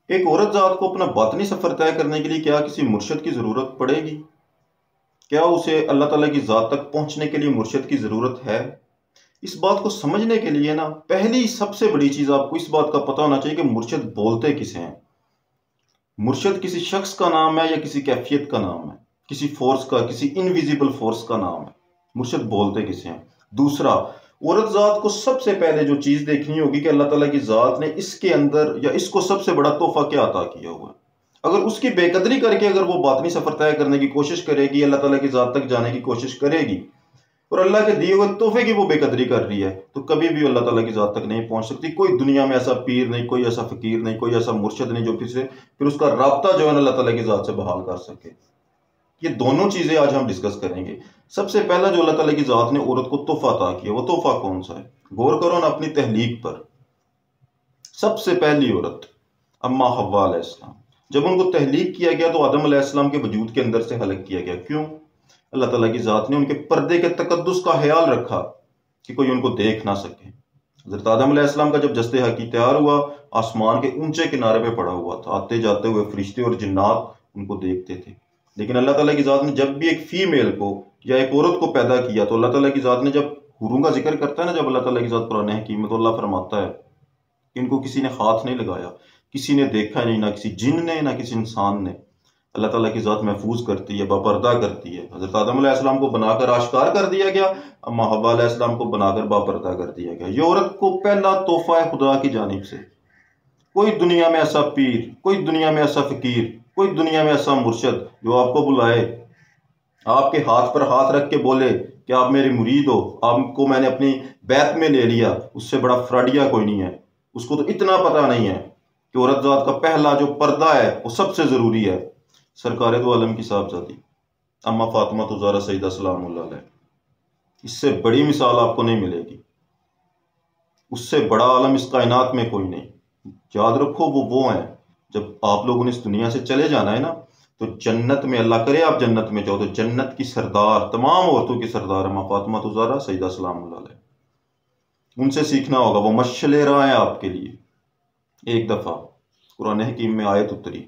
एक औरत ज़ात को अपना बातनी सफ़र तय करने के लिए क्या किसी मुर्शद की ज़रूरत पड़ेगी? क्या उसे अल्लाह ताला की ज़ात तक पहुंचने के लिए मुर्शद की ज़रूरत है? इस बात को समझने के लिए ना पहली सबसे बड़ी चीज़ आपको इस बात का पता होना चाहिए कि मुर्शद बोलते किसे हैं। मुर्शद किसी शख्स का नाम है या किसी कैफियत का नाम है, किसी फोर्स का, किसी इनविजिबल फोर्स का नाम है। मुर्शद बोलते किसे हैं। दूसरा, औरत ज़ात को सबसे पहले जो चीज़ देखनी होगी कि अल्लाह ताला की ज़ात ने इसके अंदर या इसको सबसे बड़ा तोहफा क्या अता किया हुआ है। अगर उसकी बेकदरी करके अगर वो बातनी सफ़र तय करने की कोशिश करेगी, अल्लाह ताला की ज़ात तक जाने की कोशिश करेगी और अल्लाह के दिए हुए तोहफे की वो बेकदरी कर रही है, तो कभी भी अल्लाह ताला की ज़ात तक नहीं पहुंच सकती। कोई दुनिया में ऐसा पीर नहीं, कोई ऐसा फ़कीर नहीं, कोई ऐसा मुर्शद नहीं जो फिर उसका राब्ता जो है अल्लाह ताला की ज़ात से बहाल कर सके। ये दोनों चीज़ें आज हम डिस्कस करेंगे। सबसे पहला जो अल्लाह ताला की ज़ात ने औरत को तोहफा अता किया, वो तोहफा कौन सा है? गौर करो ना अपनी तहलीक पर। सबसे पहली औरत अम्मा हव्वा अलैहिस्सलाम, जब उनको तहलीक किया गया तो आदम अलैहिस्सलाम के वजूद के अंदर से हलक किया गया। क्यों? अल्लाह ताला की ज़ात ने उनके पर्दे के तकद्दुस का ख्याल रखा कि कोई उनको देख ना सके। हज़रत आदम अलैहिस्सलाम का जब जस्ते हक़ी तैयार हुआ, आसमान के ऊंचे किनारे पे पड़ा हुआ था। आते जाते हुए फरिश्ते और जिन्नात उनको देखते थे। लेकिन अल्लाह ताला की ज़ात ने जब भी एक फीमेल को या एक औरत को पैदा किया तो अल्लाह ताला की ज़ात ने जब हुरों का जिक्र करता है ना, जब अल्लाह ताला की ज़ात कुरान हकीम में, तो अल्लाह फरमाता है कि इनको किसी ने हाथ नहीं लगाया, किसी ने देखा नहीं, ना किसी जिन ने ना किसी इंसान ने। अल्लाह ताला की ज़ात महफूज करती है, बापर्दा करती है। हज़रत आदम अलैहिस्सलाम को बनाकर आश्कार कर दिया गया, अम्मा हव्वा अलैहिस्सलाम को बनाकर बापर्दा कर दिया गया। ये औरत को पहला तोहफा है खुदा की जानिब से। कोई दुनिया में ऐसा पीर, कोई दुनिया में ऐसा फकीर, कोई दुनिया में ऐसा मुर्शद जो आपको बुलाए, आपके हाथ पर हाथ रख के बोले कि आप मेरे मुरीद हो, आपको मैंने अपनी बैत में ले लिया, उससे बड़ा फ्रॉडिया कोई नहीं है। उसको तो इतना पता नहीं है कि औरत ज़ात का पहला जो पर्दा है वो सबसे ज़रूरी है। सरकार दो आलम की साहबजादी अम्मा फातिमा ज़हरा सईदा सलामुल्लाह अलैहा, इससे बड़ी मिसाल आपको नहीं मिलेगी। उससे बड़ा आलम इस कायनात में कोई नहीं। याद रखो, वो हैं, जब आप लोगों ने इस दुनिया से चले जाना है ना, तो जन्नत में, अल्लाह करे आप जन्नत में जाओ, तो जन्नत की सरदार, तमाम औरतों की सरदार अम्मा फातिमा ज़हरा सईदा सलामुल्लाह अलैहा, उनसे सीखना होगा। वो मशअले राह हैं आपके लिए। एक दफ़ा कुरान हकीम में आयत उतरी,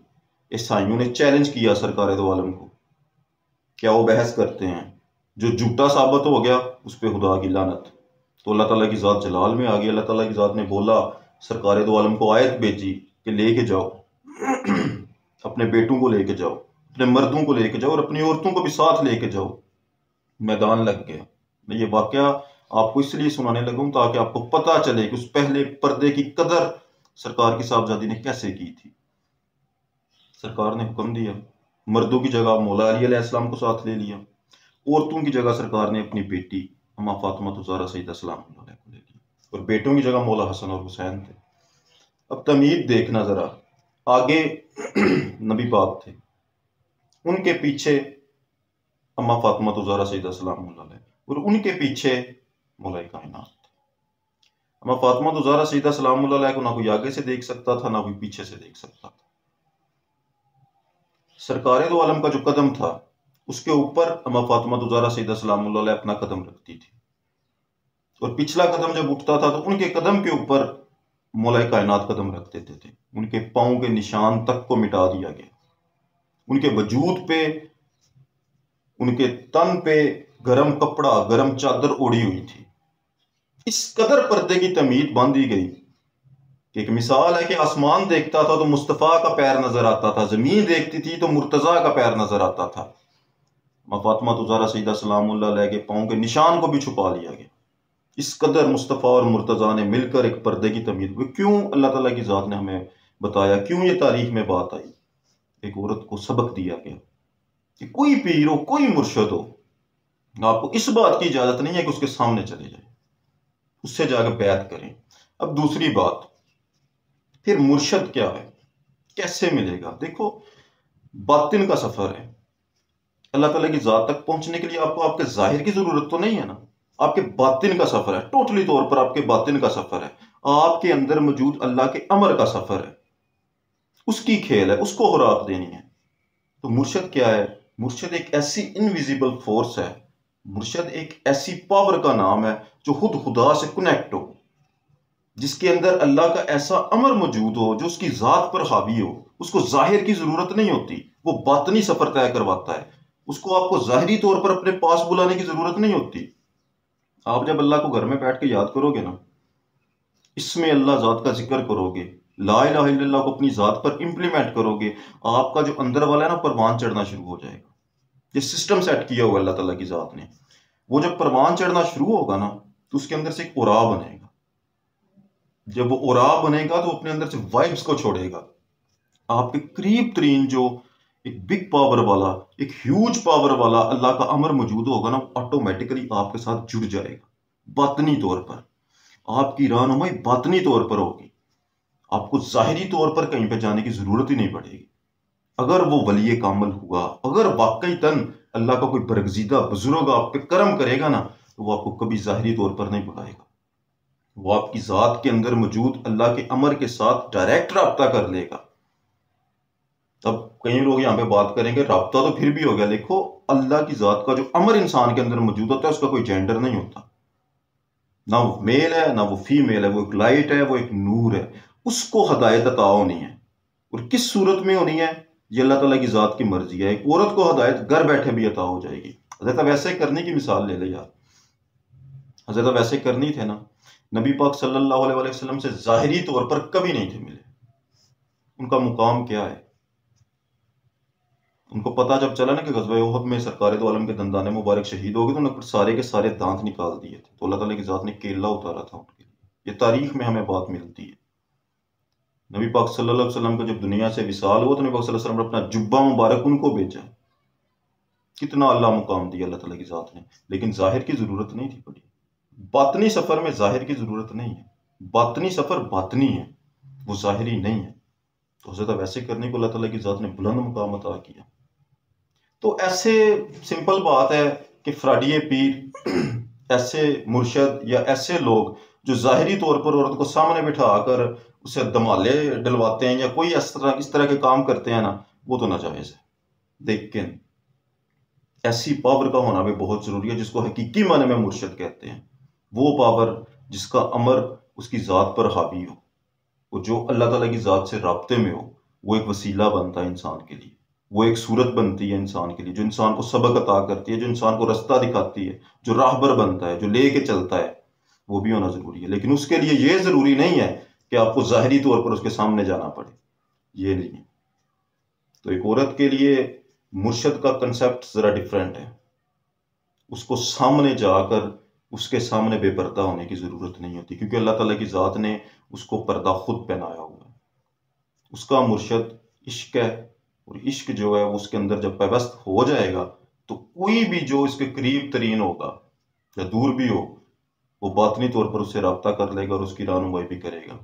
ईसाइयों ने चैलेंज किया सरकार दो आलम को। क्या वो बहस करते हैं? जो झूठा साबित हो गया उस पर खुदा की लानत। तो अल्लाह ताला की ज़ात जलाल में आ गई। अल्लाह ताला की ज़ात ने बोला, सरकार दो आलम को आयत भेजी कि लेके जाओ अपने बेटों को लेके जाओ, अपने मर्दों को लेके जाओ और अपनी औरतों को भी साथ लेके जाओ। मैदान लग गया। मैं ये वाकया आपको इसलिए सुनाने लगा हूं ताकि आपको पता चले कि उस पहले पर्दे की कदर सरकार की साहबजादी ने कैसे की थी। सरकार ने हुक्म दिया, मर्दों की जगह मौला अली अलैहिस्सलाम को साथ ले लिया, औरतों की जगह सरकार ने अपनी बेटी अम्मा फातिमा ज़हरा सईदा सलाम को ले लिया, और बेटों की जगह मौला हसन और हुसैन थे। अब तमीद देखना जरा, आगे नबी पाक थे, उनके पीछे अम्मा फातिमा ज़हरा सईदा सलाम और उनके पीछे मौला कायनात। अम्मा फातिमा ज़हरा सईदा सलाम को ना कोई आगे से देख सकता था, ना कोई पीछे से देख सकता था। सरकार दो आलम का जो कदम था उसके ऊपर अम्मा फातिमा ज़हरा सईदा सलाम अपना कदम रखती थी, और पिछला कदम जब उठता था तो उनके कदम के ऊपर मौला कायनात कदम रख देते थे। उनके पांव के निशान तक को मिटा दिया गया। उनके वजूद पे, उनके तन पे गरम कपड़ा, गरम चादर ओढ़ी हुई थी। इस कदर पर्दे की तमीद बांधी गई कि एक मिसाल है कि आसमान देखता था तो मुस्तफ़ा का पैर नजर आता था, जमीन देखती थी तो मुर्तजा का पैर नजर आता था। फातिमा ज़हरा सईदा सलामुल्लाह अलैहा के पांव के निशान को भी छुपा लिया गया। इस कदर मुस्तफ़ा और मुर्तजा ने मिलकर एक पर्दे की तमीद हुई। क्यों? अल्लाह ताला की ज़ात ने हमें बताया, क्यों ये तारीख में बात आई। एक औरत को सबक दिया गया कि कोई पीर हो, कोई मुर्शद हो, आपको इस बात की इजाजत नहीं है कि उसके सामने चले जाए, उससे जाकर बैत करें। अब दूसरी बात, फिर मुर्शद क्या है, कैसे मिलेगा? देखो, बातिन का सफर है। अल्लाह ताला की जात तक पहुंचने के लिए आपको आपके जाहिर की जरूरत तो नहीं है ना, आपके बातिन का सफर है। टोटली तौर पर आपके बातिन का सफर है। आपके अंदर मौजूद अल्लाह के अमर का सफर है, उसकी खेल है, उसको खुराक देनी है। तो मुर्शद क्या है? मुर्शद एक ऐसी इनविजिबल फोर्स है, मुर्शद एक ऐसी पावर का नाम है जो खुद खुदा से कनेक्ट हो। जिसके अंदर अल्लाह का ऐसा अमर मौजूद हो जो उसकी जात पर हावी हो, उसको जाहिर की जरूरत नहीं होती, वो बातनी सफर तय करवाता है। उसको आपको जाहिरी तौर पर अपने पास बुलाने की जरूरत नहीं होती। आप जब अल्लाह को घर में बैठ के याद करोगे ना, इसमें अल्लाह जात का जिक्र करोगे, ला इलाहा इल्लल्लाह को अपनी जात पर इंप्लीमेंट करोगे, आपका जो अंदर वाला है ना परवान चढ़ना शुरू हो जाएगा। ये सिस्टम सेट किया हुआ अल्लाह ताला की जात ने। वो जब परवान चढ़ना शुरू होगा ना, तो उसके अंदर से एक उरा बनेगा। जब वो उरा बनेगा तो अपने अंदर से वाइब्स को छोड़ेगा। आपके करीब तरीन जो एक बिग पावर वाला, एक ह्यूज पावर वाला अल्लाह का अमर मौजूद होगा ना, ऑटोमेटिकली आपके साथ जुड़ जाएगा बातनी तौर पर। आपकी रहनुमाई बातनी तौर पर होगी, आपको जाहिरी तौर पर कहीं पे जाने की जरूरत ही नहीं पड़ेगी। अगर वो वली कामल हुआ, अगर वाकई तन अल्लाह का कोई बरगजीदा बुजुर्ग आप पे कर्म करेगा ना, तो वो आपको कभी जाहिरी तौर पर नहीं बुलाएगा। वो आपकी जात के अंदर मौजूद अल्लाह के अमर के साथ डायरेक्ट राब्ता कर लेगा। अब कई लोग यहाँ पे बात करेंगे राब्ता तो फिर भी हो गया। देखो, अल्लाह की जात का जो अमर इंसान के अंदर मौजूद होता है उसका कोई जेंडर नहीं होता। ना वो मेल है ना वो फीमेल है, वो एक लाइट है, वो एक नूर है। उसको हदायत अता होनी है, और किस सूरत में होनी है ये अल्लाह ताला की जात की मर्जी है। एक औरत को हदायत घर बैठे भी अता हो जाएगी। हजरत वैसे करने की मिसाल ले ले यार, हजरत वैसे करनी थे ना, नबी पाक सल्लल्लाहु अलैहि वसल्लम से जाहिरी तौर पर कभी नहीं थे मिले। उनका मुकाम क्या है? उनको पता जब चला ना कि ग़ज़वा उहद में सरकार दो आलम के दंदाने मुबारक शहीद हो गए, तो उन्होंने सारे के सारे दांत निकाल दिए थे। तो अल्लाह ताला की जात ने केला उतारा था उनके लिए। ये तारीख में हमें बात मिलती है। नबी पाक सल्लल्लाहु अलैहि वसल्लम का जब दुनिया से विसाल हुआ, तो नबी पाक सल्लल्लाहु अलैहि वसल्लम ने अपना जुब्बा मुबारक उनको भेजा। कितना अल्लाह मुकाम दिया अल्लाह ताला की जात ने, लेकिन जाहिर की जरूरत नहीं थी पड़ी। बातनी सफर में जाहिर की जरूरत नहीं है। बातनी सफर बातनी है, वो जाहिरी नहीं है। तो हजरत वैसे करने को अल्लाह ताला की जात ने बुलंद मुकाम अता किया। तो ऐसे सिंपल बात है कि फ्राडिये पीर ऐसे मुर्शद या ऐसे लोग जो जाहिरी तौर पर औरत को सामने बिठाकर उसे दमाले डलवाते हैं या कोई इस तरह के काम करते हैं ना, वो तो नाजायज है। लेकिन ऐसी पावर का होना भी बहुत जरूरी है जिसको हकीकी माने में मुर्शद कहते हैं। वो पावर जिसका अमर उसकी जात पर हावी हो, वो जो अल्लाह ताला की जात से राब्ते में हो, वो एक वसीला बनता है इंसान के लिए। वो एक सूरत बनती है इंसान के लिए, जो इंसान को सबक अता करती है, जो इंसान को रास्ता दिखाती है, जो राहबर बनता है, जो लेके चलता है, वो भी होना जरूरी है। लेकिन उसके लिए ये जरूरी नहीं है कि आपको जाहिरी तौर पर उसके सामने जाना पड़े, ये नहीं है। तो एक औरत के लिए मुर्शद का कंसेप्ट जरा डिफरेंट है। उसको सामने जाकर उसके सामने बेपर्दा होने की जरूरत नहीं होती, क्योंकि अल्लाह ताला की जात ने उसको पर्दा खुद पहनाया हुआ है। उसका मुर्शद इश्क है, और इश्क जो है उसके अंदर जब पैवस्त हो जाएगा, तो कोई भी जो इसके करीब तरीन होगा या दूर भी हो, वो बातनी तौर पर उससे राब्ता कर लेगा और उसकी रहनुमाई भी करेगा।